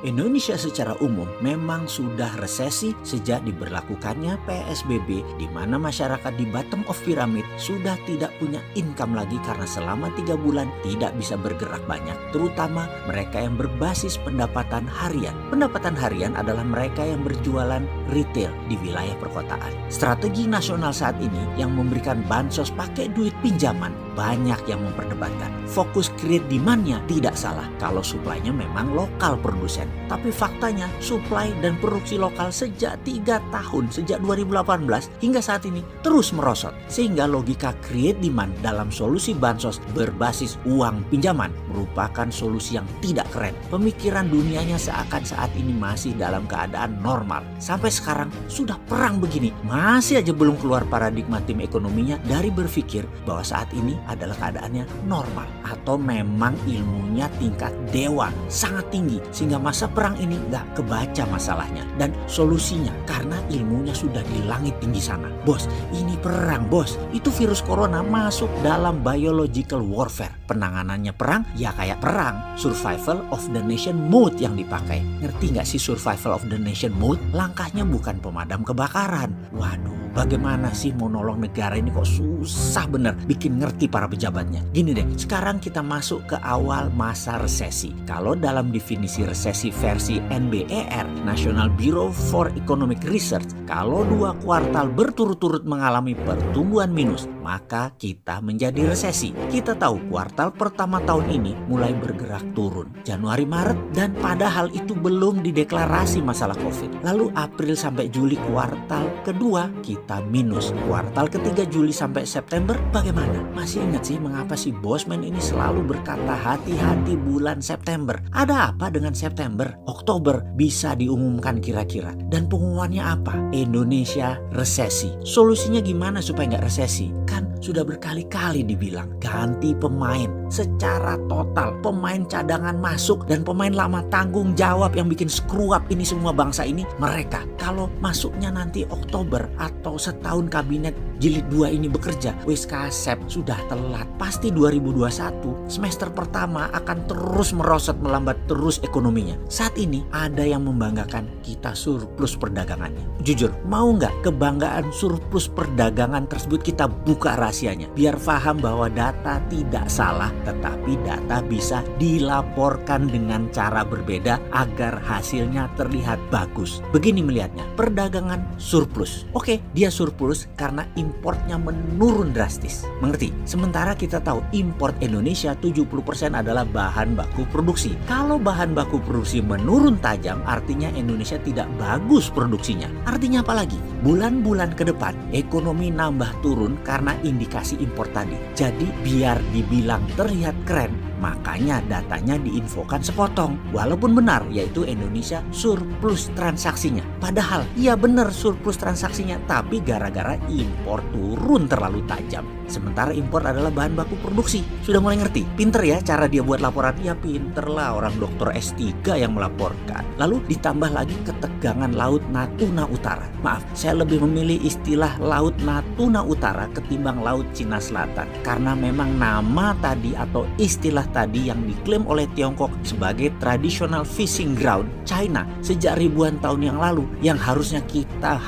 Indonesia secara umum memang sudah resesi sejak diberlakukannya PSBB, di mana masyarakat di bottom of pyramid sudah tidak punya income lagi karena selama 3 bulan tidak bisa bergerak banyak, terutama mereka yang berbasis pendapatan harian. Pendapatan harian adalah mereka yang berjualan retail di wilayah perkotaan. Strategi nasional saat ini yang memberikan bansos pakai duit pinjaman banyak yang memperdebatkan. Fokus create demand-nya tidak salah kalau supply-nya memang lokal produsen. Tapi faktanya supply dan produksi lokal sejak 3 tahun, sejak 2018 hingga saat ini terus merosot. Sehingga logika create demand dalam solusi bansos berbasis uang pinjaman merupakan solusi yang tidak keren. Pemikiran dunianya seakan saat ini masih dalam keadaan normal. Sampai sekarang sudah perang begini, masih aja belum keluar paradigma tim ekonominya dari berpikir bahwa saat ini adalah keadaannya normal. Atau memang ilmunya tingkat dewa, sangat tinggi sehingga masa perang ini nggak kebaca masalahnya dan solusinya karena ilmunya sudah di langit tinggi sana. Bos, ini perang bos, itu virus corona masuk dalam biological warfare. Penanganannya perang ya kayak perang, survival of the nation mode yang dipakai. Ngerti nggak sih survival of the nation mode? Langkahnya bukan pemadam kebakaran. Waduh, bagaimana sih mau nolong negara ini kok susah bener bikin ngerti para pejabatnya. Gini deh, sekarang kita masuk ke awal masa resesi. Kalau dalam definisi resesi versi NBER, National Bureau for Economic Research, kalau 2 kuartal berturut-turut mengalami pertumbuhan minus, maka kita menjadi resesi. Kita tahu kuartal pertama tahun ini mulai bergerak turun, Januari Maret, dan padahal itu belum dideklarasi masalah COVID. Lalu April sampai Juli kuartal kedua kita minus. Kuartal ketiga Juli sampai September bagaimana? Masih ingat sih mengapa si Bosman ini selalu berkata hati-hati bulan September? Ada apa dengan September? Oktober bisa diumumkan kira-kira. Dan pengumumannya apa? Indonesia resesi. Solusinya gimana supaya nggak resesi? Kan sudah berkali-kali dibilang ganti pemain secara total. Pemain cadangan masuk dan pemain lama tanggung jawab yang bikin screw up ini semua bangsa ini mereka. Kalau masuknya nanti Oktober atau setahun kabinet jilid 2 ini bekerja, wis kasep sudah telat. Pasti 2021 semester pertama akan terus merosot, melambat terus ekonominya. Saat ini ada yang membanggakan kita surplus perdagangannya. Jujur, mau nggak kebanggaan surplus perdagangan tersebut kita buka rahasianya? Biar paham bahwa data tidak salah, tetapi data bisa dilaporkan dengan cara berbeda agar hasilnya terlihat bagus. Begini melihatnya, perdagangan surplus. Oke, dia surplus karena importnya menurun drastis. Mengerti? Sementara kita tahu import Indonesia 70% adalah bahan baku produksi. Kalau bahan baku produksi menurun tajam, artinya Indonesia tidak bagus produksinya. Artinya apa lagi? Bulan-bulan ke depan ekonomi nambah turun karena indikasi import tadi. Jadi biar dibilang terlihat keren, makanya datanya diinfokan sepotong. Walaupun benar, yaitu Indonesia surplus transaksinya. Padahal iya benar surplus transaksinya, tapi gara-gara impor turun terlalu tajam. Sementara impor adalah bahan baku produksi. Sudah mulai ngerti? Pinter ya cara dia buat laporan? Ya pinter lah, orang dokter S3 yang melaporkan. Lalu ditambah lagi ketegangan Laut Natuna Utara. Maaf, saya lebih memilih istilah Laut Natuna Utara ketimbang Laut Cina Selatan. Karena memang nama tadi atau istilah tadi yang diklaim oleh Tiongkok sebagai traditional fishing ground China sejak ribuan tahun yang lalu, yang harusnya kita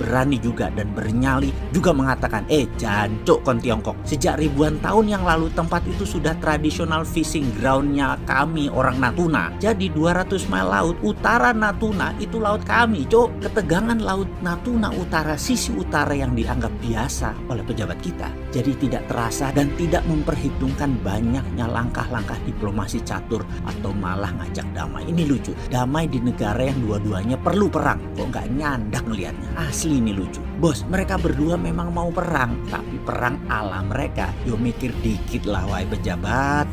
berani juga dan bernyali juga mengatakan jancuk kon Tiongkok. Sejak ribuan tahun yang lalu tempat itu sudah traditional fishing groundnya kami orang Natuna. Jadi 200 mil laut utara Natuna itu laut kami, cok. Ketegangan Laut Natuna Utara sisi utara yang dianggap biasa oleh pejabat kita jadi tidak terasa dan tidak memperhitungkan banyaknya langkah-langkah diplomasi catur atau malah ngajak damai. Ini lucu, damai di negara yang dua-duanya perlu perang. Kok nggak nyandak melihatnya? Asli ini lucu. Bos, mereka berdua memang mau perang, tapi perang ala mereka. Yo mikir dikit lah wahai pejabat.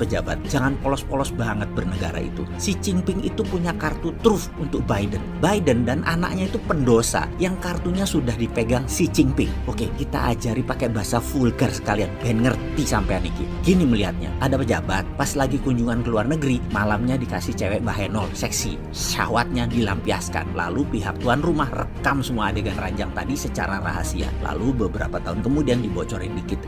Jangan polos-polos banget bernegara itu. Si Jinping itu punya kartu truf untuk Biden. Biden dan anaknya itu pendosa yang kartunya sudah dipegang si Jinping. Oke, kita ajari pakai bahasa vulgar sekalian, ben ngerti sampean iki. Gini melihatnya, ada pejabat pas lagi kunjungan ke luar negeri, malamnya dikasih cewek bahenol, seksi. Syahwatnya dilampiaskan. Lalu pihak tuan rumah rekam semua adegan ranjang tadi secara secara rahasia. Lalu beberapa tahun kemudian dibocorin dikit.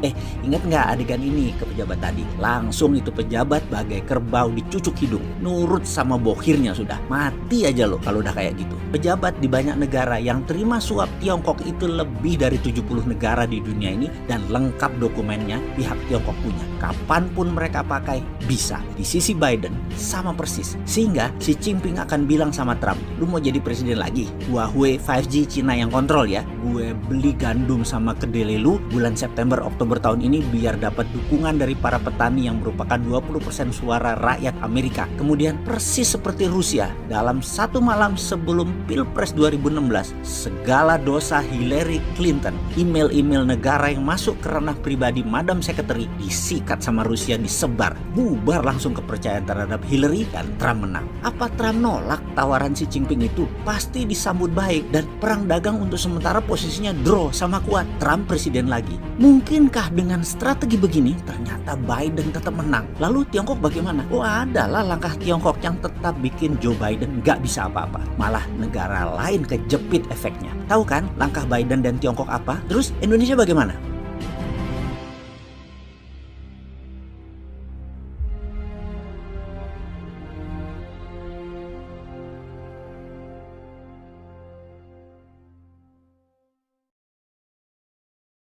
Ingat nggak adegan ini ke pejabat tadi? Langsung itu pejabat bagai kerbau dicucuk hidung. Nurut sama bohirnya sudah. Mati aja loh kalau udah kayak gitu. Pejabat di banyak negara yang terima suap Tiongkok itu lebih dari 70 negara di dunia ini, dan lengkap dokumennya pihak Tiongkok punya. Kapanpun mereka pakai bisa. Di sisi Biden sama persis. Sehingga Xi Jinping akan bilang sama Trump, lu mau jadi presiden lagi? Huawei 5G Cina yang kontrol ya. Gue beli gandum sama kedelai lu bulan September Oktober tahun ini biar dapat dukungan dari para petani yang merupakan 20% suara rakyat Amerika. Kemudian persis seperti Rusia, dalam satu malam sebelum Pilpres 2016, segala dosa Hillary Clinton, email-email negara yang masuk ke ranah pribadi Madam Secretary disikat sama Rusia, disebar. Bubar langsung kepercayaan terhadap Hillary dan Trump menang. Apa Trump nolak tawaran Xi Jinping itu? Pasti disambut baik dan perang dagang untuk sementara posisinya draw sama kuat. Trump presiden lagi. Mungkinkah dengan strategi begini ternyata Biden tetap menang? Lalu Tiongkok bagaimana? Adalah langkah Tiongkok yang tetap bikin Joe Biden gak bisa apa-apa. Malah negara lain kejepit efeknya. Tahu kan langkah Biden dan Tiongkok apa? Terus Indonesia bagaimana?